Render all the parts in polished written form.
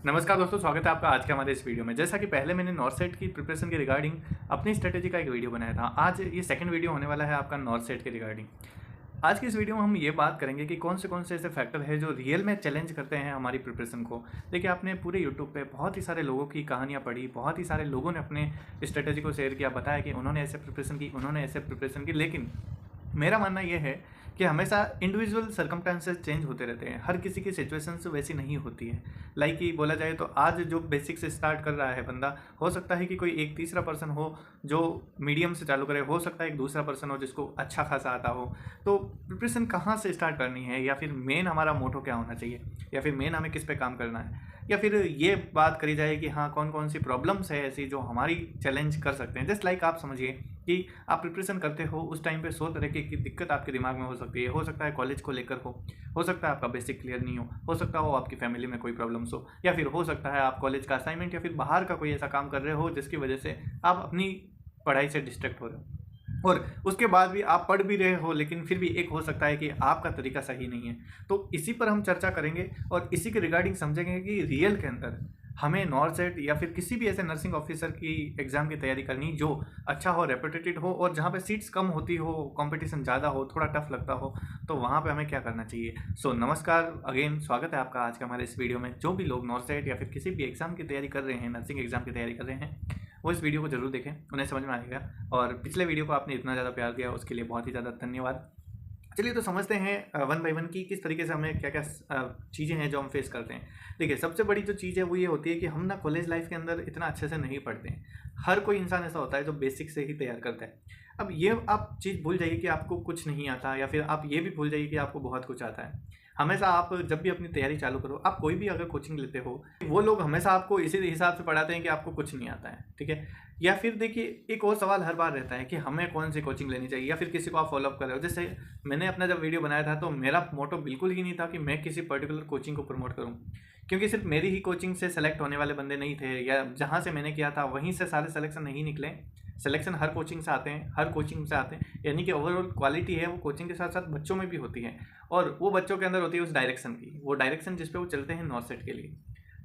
नमस्कार दोस्तों, स्वागत है आपका आज के हमारे इस वीडियो में। जैसा कि पहले मैंने नॉर्थ सेट की प्रिपरेशन के रिगार्डिंग अपनी स्ट्रेटेजी का एक वीडियो बनाया था, आज ये सेकंड वीडियो होने वाला है आपका नॉर्थ सेट के रिगार्डिंग। आज की इस वीडियो में हम ये बात करेंगे कि कौन से ऐसे फैक्टर है जो रियल में चैलेंज करते हैं हमारी प्रिपरेशन को। देखिए, आपने पूरे यूट्यूब पे बहुत ही सारे लोगों की कहानियाँ पढ़ी, बहुत ही सारे लोगों ने अपने स्ट्रेटेजी को शेयर किया, बताया कि उन्होंने ऐसे प्रिपरेशन की, उन्होंने ऐसे प्रिपरेशन की। लेकिन मेरा मानना ये है कि हमेशा इंडिविजुअल सर्कमस्टांसेस चेंज होते रहते हैं, हर किसी की सिचुएशंस वैसी नहीं होती है। लाइक कि बोला जाए तो आज जो बेसिक से स्टार्ट कर रहा है बंदा, हो सकता है कि कोई एक तीसरा पर्सन हो जो मीडियम से चालू करे, हो सकता है एक दूसरा पर्सन हो जिसको अच्छा खासा आता हो। तो प्रिपरेशन कहाँ से स्टार्ट करनी है, या फिर मेन हमारा मोटो क्या होना चाहिए, या फिर मेन हमें किस पे काम करना है, या फिर ये बात करी जाए कि हाँ कौन कौन सी प्रॉब्लम्स है ऐसी जो हमारी चैलेंज कर सकते हैं। जस्ट लाइक आप समझिए कि आप प्रिपरेशन करते हो, उस टाइम पे 100 तरह की दिक्कत आपके दिमाग में हो सकती है। हो सकता है कॉलेज को लेकर हो सकता है आपका बेसिक क्लियर नहीं हो सकता हो आपकी फैमिली में कोई प्रॉब्लम्स हो, या फिर हो सकता है आप कॉलेज का असाइनमेंट या फिर बाहर का कोई ऐसा काम कर रहे हो जिसकी वजह से आप अपनी पढ़ाई से डिस्ट्रैक्ट हो रहे हो, और उसके बाद भी आप पढ़ भी रहे हो, लेकिन फिर भी एक हो सकता है कि आपका तरीका सही नहीं है। तो इसी पर हम चर्चा करेंगे और इसी के रिगार्डिंग समझेंगे कि रियल के अंदर हमें नॉर्थ सेट या फिर किसी भी ऐसे नर्सिंग ऑफिसर की एग्ज़ाम की तैयारी करनी जो अच्छा हो, रेपुटेटेड हो, और जहाँ पे सीट्स कम होती हो, कंपटीशन ज़्यादा हो, थोड़ा टफ लगता हो, तो वहाँ पे हमें क्या करना चाहिए। सो नमस्कार, अगेन स्वागत है आपका आज के हमारे इस वीडियो में। जो भी लोग नॉर्थ सेट या फिर किसी भी एग्ज़ाम की तैयारी कर रहे हैं, नर्सिंग एग्ज़ाम की तैयारी कर रहे हैं, वो इस वीडियो को जरूर देखें, उन्हें समझ में आएगा। और पिछले वीडियो को आपने इतना ज़्यादा प्यार दिया उसके लिए बहुत ही ज़्यादा धन्यवाद। चलिए तो समझते हैं वन बाय वन की किस तरीके से हमें क्या क्या चीज़ें हैं जो हम फेस करते हैं। देखिए, सबसे बड़ी जो चीज़ है वो ये होती है कि हम ना कॉलेज लाइफ के अंदर इतना अच्छे से नहीं पढ़ते हैं। हर कोई इंसान ऐसा होता है जो बेसिक से ही तैयार करता है। अब ये आप चीज़ भूल जाइए कि आपको कुछ नहीं आता, या फिर आप ये भी भूल जाइए कि आपको बहुत कुछ आता है। हमेशा आप जब भी अपनी तैयारी चालू करो, आप कोई भी अगर कोचिंग लेते हो, वो लोग हमेशा आपको इसी हिसाब से पढ़ाते हैं कि आपको कुछ नहीं आता है, ठीक है। या फिर देखिए, एक और सवाल हर बार रहता है कि हमें कौन सी कोचिंग लेनी चाहिए, या फिर किसी को आप फॉलोअप कर रहे हो। जैसे मैंने अपना जब वीडियो बनाया था तो मेरा मोटो बिल्कुल ही नहीं था कि मैं किसी पर्टिकुलर कोचिंग को प्रमोट करूं, क्योंकि सिर्फ मेरी ही कोचिंग से सेलेक्ट होने वाले बंदे नहीं थे, या जहां से मैंने किया था वहीं से सारे सिलेक्शन नहीं निकले। सिलेक्शन हर कोचिंग से आते हैं, हर कोचिंग से आते हैं, यानी कि ओवरऑल क्वालिटी है वो कोचिंग के साथ साथ बच्चों में भी होती है, और वो बच्चों के अंदर होती है उस डायरेक्शन की, वो डायरेक्शन जिस पे वो चलते हैं नॉर्थ सेट के लिए।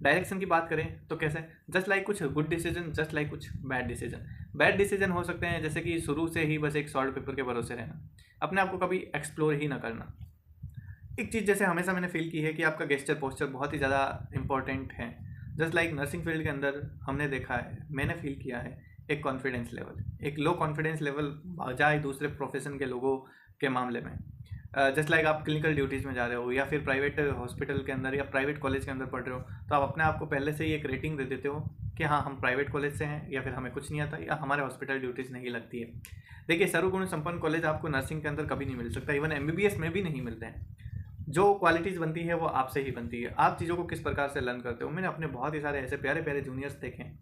डायरेक्शन की बात करें तो कैसे, जस्ट लाइक कुछ गुड डिसीजन, जस्ट लाइक कुछ बैड डिसीजन। बैड डिसीजन हो सकते हैं जैसे कि शुरू से ही बस एक सॉल्व पेपर के भरोसे रहना, अपने आप को कभी एक्सप्लोर ही ना करना। एक चीज़ जैसे हमेशा मैंने फील की है कि आपका गेस्चर पोस्चर बहुत ही ज़्यादा इंपॉर्टेंट है। जस्ट लाइक नर्सिंग फील्ड के अंदर हमने देखा है, मैंने फील किया है, एक कॉन्फिडेंस लेवल, एक लो कॉन्फिडेंस लेवल बजाय दूसरे प्रोफेशन के लोगों के मामले में। जस्ट लाइक आप क्लिनिकल ड्यूटीज़ में जा रहे हो, या फिर प्राइवेट हॉस्पिटल के अंदर या प्राइवेट कॉलेज के अंदर पढ़ रहे हो, तो आप अपने आप को पहले से ही एक रेटिंग दे देते हो कि हाँ हम प्राइवेट कॉलेज से हैं, या फिर हमें कुछ नहीं आता, या हमारे हॉस्पिटल ड्यूटीज़ नहीं लगती है। देखिए, सर्वगुण संपन्न कॉलेज आपको नर्सिंग के अंदर कभी नहीं मिल सकता, इवन MBBS में भी नहीं मिलते हैं। जो क्वालिटीज़ बनती है वो आपसे ही बनती है, आप चीज़ों को किस प्रकार से लर्न करते हो। मैंने अपने बहुत ही सारे ऐसे प्यारे प्यारे जूनियर्स देखे हैं,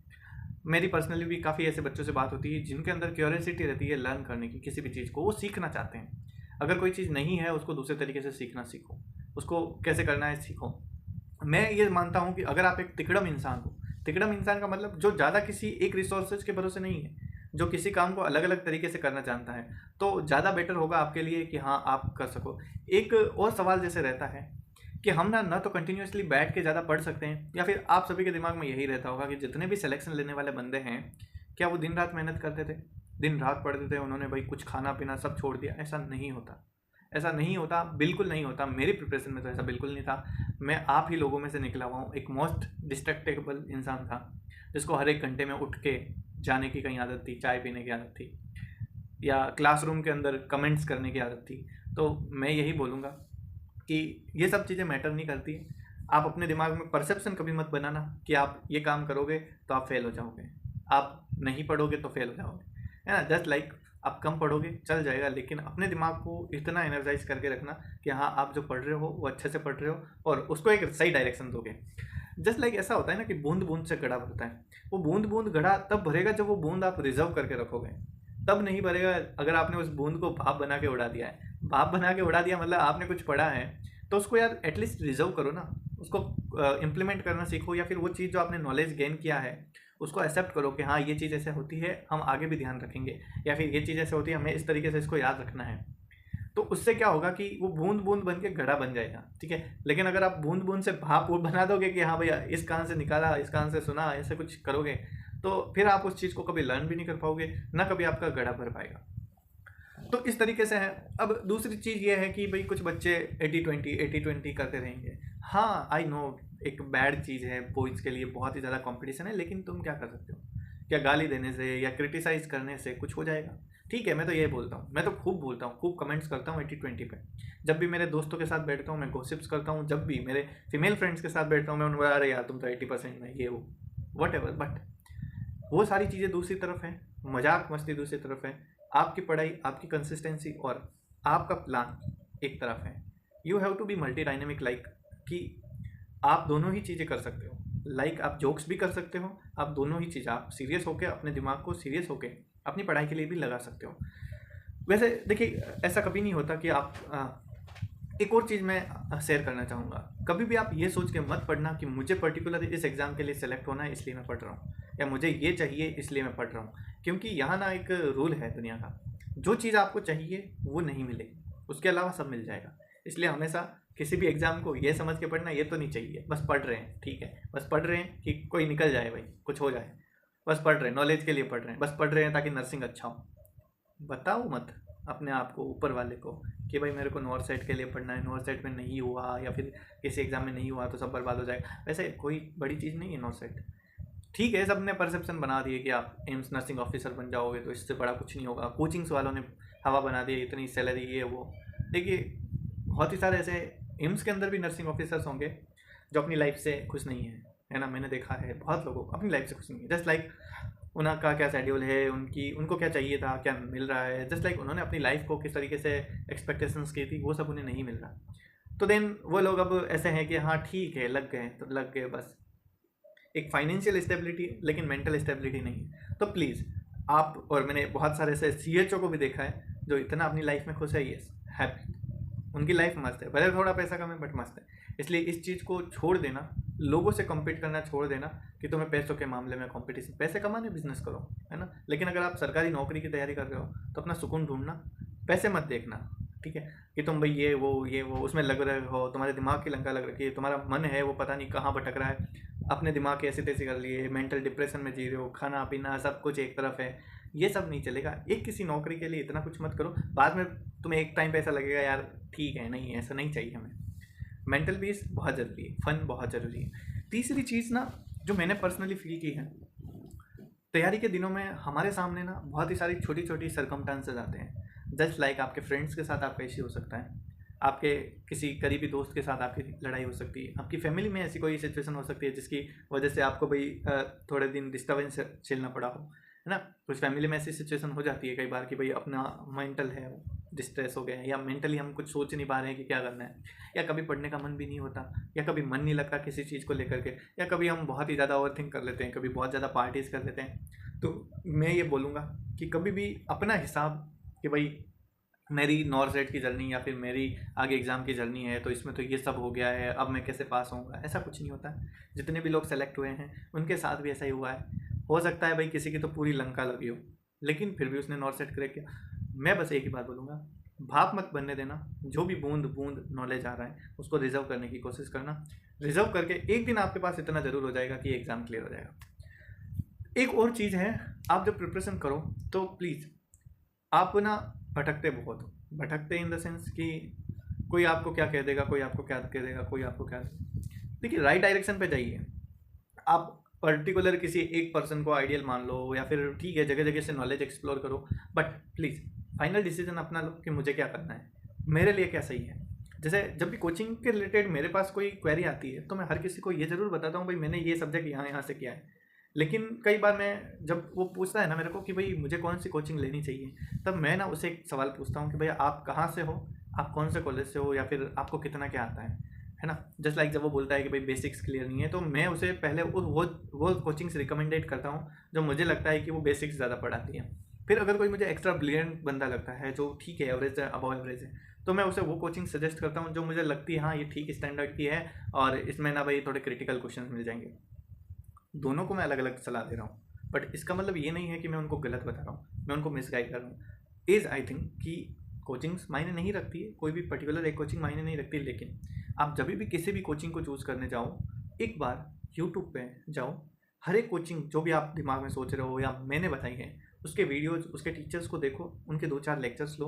मेरी पर्सनली भी काफ़ी ऐसे बच्चों से बात होती है जिनके अंदर क्यूरियोसिटी रहती है लर्न करने की, किसी भी चीज़ को वो सीखना चाहते हैं। अगर कोई चीज़ नहीं है उसको दूसरे तरीके से सीखना सीखो, उसको कैसे करना है सीखो। मैं ये मानता हूँ कि अगर आप एक तिकड़म इंसान हो, तिकड़म इंसान का मतलब जो ज़्यादा किसी एक रिसोर्सेज के भरोसे नहीं है, जो किसी काम को अलग अलग तरीके से करना जानता है, तो ज़्यादा बेटर होगा आपके लिए कि हाँ आप कर सको। एक और सवाल जैसे रहता है कि हम ना तो कंटिन्यूसली बैठ के ज़्यादा पढ़ सकते हैं, या फिर आप सभी के दिमाग में यही रहता होगा कि जितने भी सिलेक्शन लेने वाले बंदे हैं, क्या वो दिन रात मेहनत करते थे, दिन रात पढ़ते थे, उन्होंने भाई कुछ खाना पीना सब छोड़ दिया। ऐसा नहीं होता, ऐसा नहीं होता, बिल्कुल नहीं होता। मेरी प्रिपरेशन में तो ऐसा बिल्कुल नहीं था। मैं आप ही लोगों में से निकला हुआ हूँ, एक मोस्ट डिस्ट्रैक्टेबल इंसान था जिसको हर एक घंटे में उठ के जाने की कहीं आदत थी, चाय पीने की आदत थी, या क्लासरूम के अंदर कमेंट्स करने की आदत थी। तो मैं यही बोलूँगा कि ये सब चीज़ें मैटर नहीं करती। आप अपने दिमाग में परसेप्शन कभी मत बनाना कि आप ये काम करोगे तो आप फेल हो जाओगे, आप नहीं पढ़ोगे तो फेल हो जाओगे, है ना। जस्ट लाइक आप कम पढ़ोगे चल जाएगा, लेकिन अपने दिमाग को इतना एनर्जाइज करके रखना कि हाँ आप जो पढ़ रहे हो वो अच्छे से पढ़ रहे हो और उसको एक सही डायरेक्शन दोगे। जस्ट लाइक ऐसा होता है ना कि बूंद बूंद से घड़ा भरता है, वो बूंद बूंद घड़ा तब भरेगा जब वो बूंद आप रिजर्व करके रखोगे, तब नहीं भरेगा अगर आपने उस बूंद को भाप बना के उड़ा दिया है। भाप बना के उड़ा दिया मतलब आपने कुछ पढ़ा है तो उसको यार एटलीस्ट रिजर्व करो ना, उसको इम्प्लीमेंट करना सीखो, या फिर वो चीज़ जो आपने नॉलेज गेन किया है उसको एक्सेप्ट करो कि हाँ ये चीज़ ऐसे होती है, हम आगे भी ध्यान रखेंगे, या फिर ये चीज़ ऐसे होती है, हमें इस तरीके से इसको याद रखना है। तो उससे क्या होगा कि वो बूंद बूंद बन के घड़ा बन जाएगा, ठीक है। लेकिन अगर आप बूंद बूंद से भाप वो बना दोगे कि हाँ भैया इस कान से निकाला, इस कान से सुना, ऐसे कुछ करोगे, तो फिर आप उस चीज़ को कभी लर्न भी नहीं कर पाओगे, ना कभी आपका घड़ा भर पाएगा। तो इस तरीके से है। अब दूसरी चीज़ ये है कि भाई कुछ बच्चे 80-20 करते रहेंगे। हाँ आई नो एक बैड चीज़ है, बॉयज़ के लिए बहुत ही ज़्यादा कंपटीशन है, लेकिन तुम क्या कर सकते हो? क्या गाली देने से या क्रिटिसाइज़ करने से कुछ हो जाएगा? ठीक है, मैं तो ये बोलता हूँ, मैं तो खूब बोलता हूँ, खूब कमेंट्स करता हूँ 80-20 पे। जब भी मेरे दोस्तों के साथ बैठता हूँ मैं गॉसिप्स करता हूँ, जब भी मेरे फीमेल फ्रेंड्स के साथ बैठता हूँ मैं उनको अरे यार तुम तो 80% में ये हो, वट एवर। बट वो सारी चीज़ें दूसरी तरफ हैं, मजाक मस्ती दूसरी तरफ है, आपकी पढ़ाई, आपकी कंसिस्टेंसी और आपका प्लान एक तरफ है। You have to be multi dynamic, like कि आप दोनों ही चीज़ें कर सकते हो। लाइक आप जोक्स भी कर सकते हो, आप दोनों ही चीज़, आप सीरियस होकर अपने दिमाग को सीरियस होकर अपनी पढ़ाई के लिए भी लगा सकते हो। वैसे देखिए ऐसा कभी नहीं होता कि आप एक और चीज़ मैं शेयर करना चाहूँगा, कभी भी आप ये सोच के मत पढ़ना कि मुझे पर्टिकुलर इस एग्ज़ाम के लिए सेलेक्ट होना है इसलिए मैं पढ़ रहा हूँ, या मुझे ये चाहिए इसलिए मैं पढ़ रहा हूँ। क्योंकि यहाँ ना एक रूल है दुनिया का, जो चीज़ आपको चाहिए वो नहीं मिलेगी, उसके अलावा सब मिल जाएगा। इसलिए हमेशा किसी भी एग्ज़ाम को ये समझ के पढ़ना, ये तो नहीं चाहिए बस पढ़ रहे हैं, ठीक है, बस पढ़ रहे हैं कि कोई निकल जाए भाई, कुछ हो जाए, बस पढ़ रहे हैं, नॉलेज के लिए पढ़ रहे हैं, बस पढ़ रहे हैं ताकि नर्सिंग अच्छा हो। बताओ मत अपने आप को, ऊपर वाले को, कि भाई मेरे को नॉर्थ साइड के लिए पढ़ना है, नॉर्थ साइड में नहीं हुआ या फिर किसी एग्ज़ाम में नहीं हुआ तो सब बर्बाद हो जाएगा। वैसे कोई बड़ी चीज़ नहीं है नॉर्थ साइड, ठीक है। सब ने परसेप्शन बना दिए कि आप एम्स नर्सिंग ऑफिसर बन जाओगे तो इससे बड़ा कुछ नहीं होगा, कोचिंग्स वालों ने हवा बना दी, इतनी सैलरी ये वो। देखिए बहुत ही सारे ऐसे एम्स के अंदर भी नर्सिंग ऑफिसर्स होंगे जो अपनी लाइफ से खुश नहीं है ना। मैंने देखा है बहुत लोगों को अपनी लाइफ से खुश नहीं है, जस्ट लाइक उनका क्या शेड्यूल है, उनको क्या चाहिए था, क्या मिल रहा है, जस्ट लाइक उन्होंने अपनी लाइफ को किस तरीके से एक्सपेक्टेशंस की थी वो सब उन्हें नहीं मिल रहा। तो देन वो लोग अब ऐसे हैं कि हाँ ठीक है लग गए तो लग गए, बस एक फाइनेंशियल स्टेबिलिटी लेकिन मेंटल स्टेबिलिटी नहीं है। तो प्लीज़ आप, और मैंने बहुत सारे ऐसे CHO को भी देखा है जो इतना अपनी लाइफ में खुश है, ये हैप्पी, उनकी लाइफ मस्त है, भले थोड़ा पैसा कम है बट मस्त है। इसलिए इस चीज़ को छोड़ देना, लोगों से कम्पीट करना छोड़ देना कि तुम्हें पैसों के मामले में कंपटीशन, पैसे कमाने बिजनेस करो, है ना। लेकिन अगर आप सरकारी नौकरी की तैयारी कर रहे हो तो अपना सुकून ढूंढना, पैसे मत देखना, ठीक है। कि तुम भाई ये वो उसमें लग रहे हो, तुम्हारे दिमाग की लंका लग रखी है, तुम्हारा मन है वो पता नहीं कहाँ भटक रहा है, अपने दिमाग के ऐसे तैसे कर लिए, मेंटल डिप्रेशन में जी रहे हो, खाना पीना सब कुछ एक तरफ है, ये सब नहीं चलेगा। एक किसी नौकरी के लिए इतना कुछ मत करो, बाद में तुम्हें एक टाइम पे ऐसा लगेगा यार ठीक है, नहीं ऐसा नहीं चाहिए हमें। मेंटल पीस बहुत ज़रूरी है, फन बहुत ज़रूरी है। तीसरी चीज़ ना जो मैंने पर्सनली फील की है, तैयारी के दिनों में हमारे सामने ना बहुत ही सारी छोटी छोटी सरकमस्टांसेस आते हैं। जस्ट लाइक आपके फ्रेंड्स के साथ आपका इश्यू हो सकता है, आपके किसी करीबी दोस्त के साथ आपकी लड़ाई हो सकती है, आपकी फैमिली में ऐसी कोई सिचुएशन हो सकती है जिसकी वजह से आपको भाई थोड़े दिन डिस्टर्बेंस झेलना पड़ा हो, है ना। कुछ फैमिली में ऐसी सिचुएशन हो जाती है कई बार कि भाई अपना मेंटल है डिस्ट्रेस हो गया है, या मेंटली हम कुछ सोच नहीं पा रहे हैं कि क्या करना है, या कभी पढ़ने का मन भी नहीं होता, या कभी मन नहीं लगता किसी चीज़ को लेकर के, या कभी हम बहुत ही ज़्यादा ओवरथिंक कर लेते हैं, कभी बहुत ज़्यादा पार्टीज कर लेते हैं। तो मैं ये बोलूँगा कि कभी भी अपना हिसाब कि भाई मेरी नॉर्थ साइड की जर्नी या फिर मेरी आगे एग्ज़ाम की जर्नी है तो इसमें तो ये सब हो गया है, अब मैं कैसे पास होऊंगा, ऐसा कुछ नहीं होता। जितने भी लोग सेलेक्ट हुए हैं उनके साथ भी ऐसा ही हुआ है। हो सकता है भाई किसी की तो पूरी लंका लगी हो लेकिन फिर भी उसने नॉर्थ साइड क्रैक किया। मैं बस एक ही बात बोलूँगा, भाप मत बनने देना, जो भी बूंद बूंद नॉलेज आ रहा है उसको रिजर्व करने की कोशिश करना। रिजर्व करके एक दिन आपके पास इतना ज़रूर हो जाएगा कि एग्ज़ाम क्लियर हो जाएगा। एक और चीज़ है, आप जब प्रिपरेशन करो तो प्लीज़ आप ना भटकते बहुत हो, भटकते इन द सेंस कि कोई आपको क्या कह देगा, कोई आपको क्या कह देगा, कोई आपको क्या, देखिए राइट डायरेक्शन पे जाइए। आप पर्टिकुलर किसी एक पर्सन को आइडियल मान लो या फिर ठीक है जगह जगह से नॉलेज एक्सप्लोर करो, बट प्लीज़ फाइनल डिसीजन अपना लो कि मुझे क्या करना है, मेरे लिए क्या सही है। जैसे जब भी कोचिंग के रिलेटेड मेरे पास कोई क्वेरी आती है तो मैं हर किसी को ये ज़रूर बताता हूँ भाई मैंने ये सब्जेक्ट यहाँ यहाँ से किया है। लेकिन कई बार मैं जब वो पूछता है ना मेरे को कि भाई मुझे कौन सी कोचिंग लेनी चाहिए, तब मैं ना उसे एक सवाल पूछता हूँ कि भैया आप कहाँ से हो, आप कौन से कॉलेज से हो, या फिर आपको कितना क्या आता है ना। जस्ट लाइक जब वो बोलता है कि भाई बेसिक्स क्लियर नहीं है तो मैं उसे पहले वो कोचिंग्स रिकमेंडेड करता हूँ जो मुझे लगता है कि वो बेसिक्स ज़्यादा पढ़ाती है। फिर अगर कोई मुझे एक्स्ट्रा ब्रिलियंट बंदा लगता है जो ठीक है एवरेज है, अबव एवरेज है, तो मैं उसे वो कोचिंग सजेस्ट करता हूँ जो मुझे लगती है हाँ ये ठीक स्टैंडर्ड की है और इसमें ना भाई थोड़े क्रिटिकल क्वेश्चन मिल जाएंगे। दोनों को मैं अलग अलग सलाह दे रहा हूँ बट इसका मतलब ये नहीं है कि मैं उनको गलत बता रहा हूँ, मैं उनको मिसगाइड कर रहा हूँ। इज़ आई थिंक कि कोचिंग्स मायने नहीं रखती है, कोई भी पर्टिकुलर एक कोचिंग मायने नहीं रखती, लेकिन आप जब भी किसी भी कोचिंग को चूज़ करने जाओ, एक बार यूट्यूब पे जाओ, हर एक कोचिंग जो भी आप दिमाग में सोच रहे हो या मैंने बताई है उसके वीडियोज़, उसके टीचर्स को देखो, उनके 2-4 लेक्चर्स लो।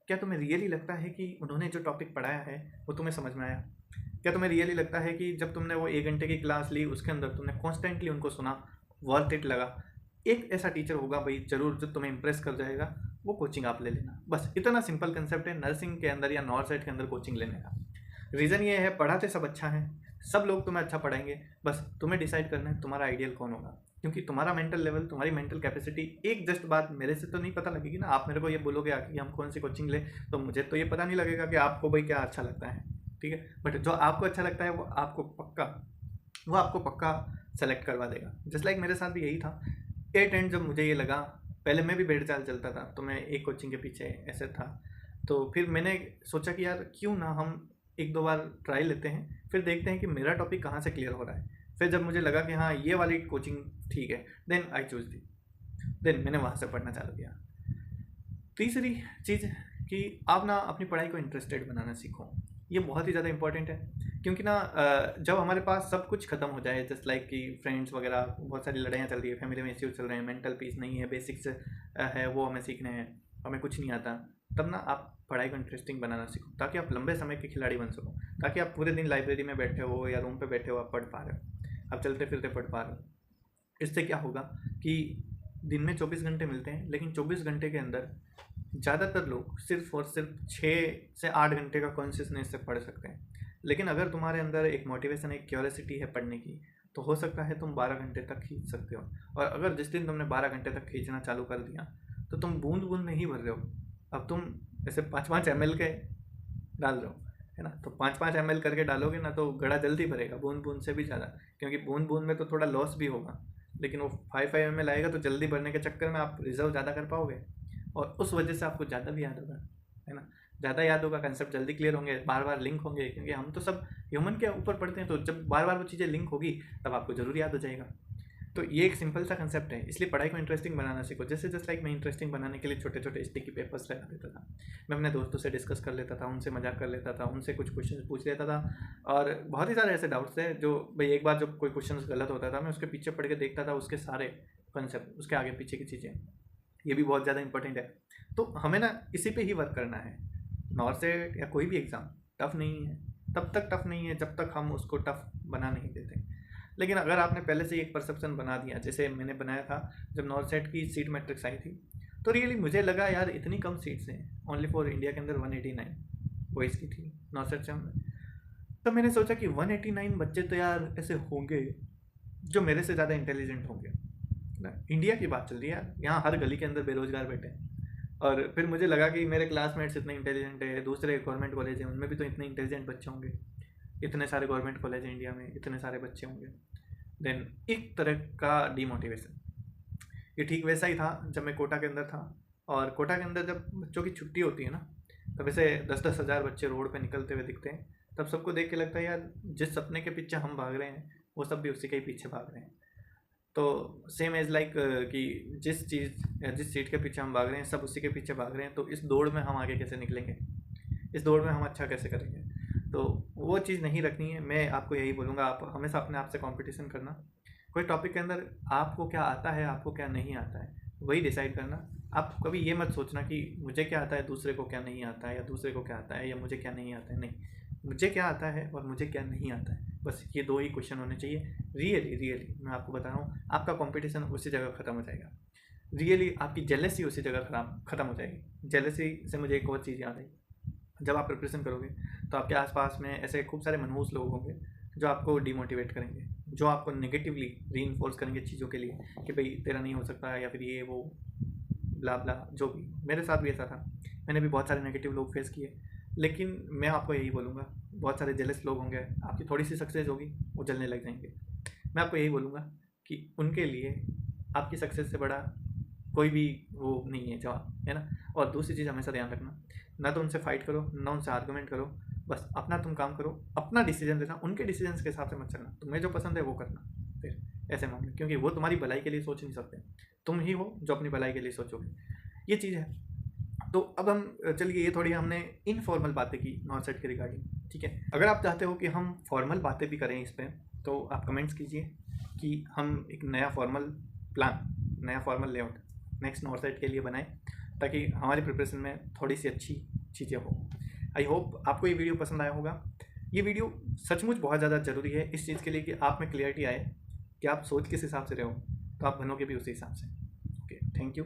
क्या तुम्हें रियली लगता है कि उन्होंने जो टॉपिक पढ़ाया है वो तुम्हें समझ में आया? क्या तुम्हें रियली लगता है कि जब तुमने वो 1 घंटे की क्लास ली उसके अंदर तुमने कॉन्स्टेंटली उनको सुना, वर्थ इट लगा? एक ऐसा टीचर होगा भाई ज़रूर जो तुम्हें इंप्रेस कर जाएगा, वो कोचिंग आप ले लेना। बस इतना सिंपल कंसेप्ट है नर्सिंग के अंदर या नॉर्सेट के अंदर कोचिंग लेने का। रीज़न ये है, पढ़ाते सब अच्छा है, सब लोग तुम्हें अच्छा पढ़ाएंगे, बस तुम्हें डिसाइड करना है तुम्हारा आइडियल कौन होगा। क्योंकि तुम्हारा मेंटल लेवल, तुम्हारी मेंटल कैपेसिटी एक जस्ट बात मेरे से तो नहीं पता लगेगी ना। आप मेरे को ये बोलोगे आके कि हम कौन सी कोचिंग ले, तो मुझे तो ये पता नहीं लगेगा कि आपको भाई क्या अच्छा लगता है, ठीक है। बट जो आपको अच्छा लगता है वो आपको पक्का सेलेक्ट करवा देगा। जस्ट लाइक मेरे साथ भी यही था। एट एंड जब मुझे ये लगा, पहले मैं भी बेड़ चाल चलता था, तो मैं एक कोचिंग के पीछे ऐसे था, तो फिर मैंने सोचा कि यार क्यों ना हम 1-2 बार ट्राई लेते हैं, फिर देखते हैं कि मेरा टॉपिक कहाँ से क्लियर हो रहा है। फिर जब मुझे लगा कि हाँ ये वाली कोचिंग ठीक है, then I choose the, then मैंने वहाँ से पढ़ना चालू किया। तीसरी चीज़ कि आप ना अपनी पढ़ाई को इंटरेस्टेड बनाना सीखो। ये बहुत ही ज़्यादा इंपॉर्टेंट है, क्योंकि ना जब हमारे पास सब कुछ खत्म हो जाए, जस्ट लाइक कि फ्रेंड्स वगैरह, बहुत सारी लड़ाइयाँ चल रही है, फैमिली में इश्यूज चल रहे हैं, मेंटल पीस नहीं है, बेसिक्स है वो हमें सीखने हैं, हमें कुछ नहीं आता, तब ना आप पढ़ाई को इंटरेस्टिंग बनाना सीखो, ताकि आप लंबे समय के खिलाड़ी बन सको। ताकि आप पूरे दिन लाइब्रेरी में बैठे हो या रूम पे बैठे हो, आप पढ़ पा रहे हो, आप चलते फिरते पढ़ पा रहे हो। इससे क्या होगा कि दिन में 24 घंटे मिलते हैं, लेकिन 24 घंटे के अंदर ज़्यादातर लोग सिर्फ और सिर्फ 6 से 8 घंटे का कॉन्शियसनेस से पढ़ सकते हैं। लेकिन अगर तुम्हारे अंदर एक मोटिवेशन, एक क्यूरियोसिटी है पढ़ने की, तो हो सकता है तुम 12 घंटे तक खींच सकते हो। और अगर जिस दिन तुमने 12 घंटे तक खींचना चालू कर दिया, तो तुम बूंद बूंद में ही भर रहे हो। अब तुम ऐसे 5-5 ml के डाल रहे हो, है ना, तो 5-5 ml करके डालोगे ना, तो घड़ा जल्दी भरेगा, बूंद बूंद से भी ज़्यादा। क्योंकि बूंद बूंद में तो थोड़ा लॉस भी होगा, लेकिन वो 5-5 ml आएगा, तो जल्दी भरने के चक्कर में आप रिजर्व ज़्यादा कर पाओगे, और उस वजह से आपको ज़्यादा भी याद होगा, है ना, ज़्यादा याद होगा, कंसेप्ट जल्दी क्लियर होंगे, बार बार लिंक होंगे। क्योंकि हम तो सब ह्यूमन के ऊपर पढ़ते हैं, तो जब बार बार वो चीज़ें लिंक होगी तब आपको ज़रूर याद हो जाएगा। तो ये एक सिंपल सा कंसेप्ट है, इसलिए पढ़ाई को इंटरेस्टिंग बनाना सीखो। जैसे जस्ट लाइक मैं इंटरेस्टिंग बनाने के लिए छोटे छोटे स्टिकी पेपर्स लगा देता था, मैं अपने दोस्तों से डिस्कस कर लेता था, उनसे मजाक कर लेता था, उनसे कुछ क्वेश्चन पूछ लेता था। और बहुत ही सारे ऐसे डाउट्स थे जो भाई एक बार जब कोई क्वेश्चन गलत होता था, मैं उसके पीछे पढ़ के देखता था, उसके सारे कंसेप्ट, उसके आगे पीछे की चीज़ें। ये भी बहुत ज़्यादा इंपॉर्टेंट है। तो हमें ना इसी पे ही वर्क करना है। नॉर्सेट या कोई भी एग्ज़ाम टफ़ नहीं है, तब तक टफ़ नहीं है जब तक हम उसको टफ़ बना नहीं देते। लेकिन अगर आपने पहले से ही एक परसेप्शन बना दिया, जैसे मैंने बनाया था जब नॉर्सेट की सीट मैट्रिक्स आई थी, तो रियली मुझे लगा यार इतनी कम सीट्स हैं, ओनली फॉर इंडिया के अंदर 189 बॉयज़ की थी नॉर्सेट से हमने। तो मैंने सोचा कि 189 बच्चे तो यार ऐसे होंगे जो मेरे से ज़्यादा इंटेलिजेंट होंगे ना। इंडिया की बात चल रही है यार, यहाँ हर गली के अंदर बेरोजगार बैठे हैं। और फिर मुझे लगा कि मेरे क्लासमेट्स इतने इंटेलिजेंट है, दूसरे गवर्नमेंट कॉलेज हैं उनमें भी तो इतने इंटेलिजेंट बच्चे होंगे, इतने सारे गवर्नमेंट कॉलेज हैं इंडिया में, इतने सारे बच्चे होंगे। देन एक तरह का डीमोटिवेशन। ये ठीक वैसा ही था जब मैं कोटा के अंदर था। और कोटा के अंदर जब बच्चों की छुट्टी होती है ना, तब ऐसे 10-10 हज़ार बच्चे रोड पे निकलते हुए दिखते हैं, तब सबको देख के लगता है यार जिस सपने के पीछे हम भाग रहे हैं वो सब भी उसी के ही पीछे भाग रहे हैं। तो सेम एज लाइक कि जिस चीज़ या जिस सीट के पीछे हम भाग रहे हैं सब उसी के पीछे भाग रहे हैं, तो इस दौड़ में हम आगे कैसे निकलेंगे, इस दौड़ में हम अच्छा कैसे करेंगे। तो वो चीज़ नहीं रखनी है। मैं आपको यही बोलूँगा, आप हमेशा अपने आप से कंपटीशन करना। कोई टॉपिक के अंदर आपको क्या आता है, आपको क्या नहीं आता है, वही डिसाइड करना। आप कभी ये मत सोचना कि मुझे क्या आता है, दूसरे को क्या नहीं आता है, या दूसरे को क्या आता है, या मुझे क्या नहीं आता है। नहीं, मुझे क्या आता है और मुझे क्या नहीं आता है, बस ये 2 ही क्वेश्चन होने चाहिए। रियली मैं आपको बता रहा हूँ, आपका कंपटीशन उसी जगह ख़त्म हो जाएगा। रियली आपकी जेलसी उसी जगह ख़त्म हो जाएगी। जेलसी से मुझे एक और चीज़ याद आई, जब आप प्रिपरेशन करोगे तो आपके आसपास में ऐसे खूब सारे मनहूस लोग होंगे जो आपको डिमोटिवेट करेंगे, जो आपको नेगेटिवली रीइंफोर्स करेंगे चीज़ों के लिए कि भाई तेरा नहीं हो सकता, या फिर ये वो ब्ला ब्ला जो भी। मेरे साथ भी ऐसा था, मैंने भी बहुत सारे नेगेटिव लोग फेस किए। लेकिन मैं आपको यही बोलूँगा, बहुत सारे जेलस लोग होंगे, आपकी थोड़ी सी सक्सेस होगी वो जलने लग जाएंगे। मैं आपको यही बोलूँगा कि उनके लिए आपकी सक्सेस से बड़ा कोई भी वो नहीं है जवाब, है ना। और दूसरी चीज़ हमेशा ध्यान रखना, ना तो उनसे फाइट करो, ना उनसे आर्गूमेंट करो, बस अपना तुम काम करो, अपना डिसीजन लेना, उनके डिसीजन के हिसाब से मत चलना। तुम्हें जो पसंद है वो करना फिर ऐसे मामले, क्योंकि वो तुम्हारी भलाई के लिए सोच नहीं सकते, तुम ही हो जो अपनी भलाई के लिए सोचोगे। ये चीज़ है। तो अब हम चलिए, ये थोड़ी हमने इनफॉर्मल बातें की नॉर्सेट के रिगार्डिंग, ठीक है। अगर आप चाहते हो कि हम फॉर्मल बातें भी करें इस पर, तो आप कमेंट्स कीजिए कि हम एक नया फॉर्मल प्लान, नया फॉर्मल लेआउट नेक्स्ट नॉर्सेट के लिए बनाएं, ताकि हमारी प्रिपरेशन में थोड़ी सी अच्छी चीज़ें हो। आई होप आपको ये वीडियो पसंद आया होगा। ये वीडियो सचमुच बहुत ज़्यादा ज़रूरी है इस चीज़ के लिए कि आप में क्लियरिटी आए कि आप सोच किस हिसाब से रहे हो, तो आप बनोगे भी उसी हिसाब से। Okay, thank you.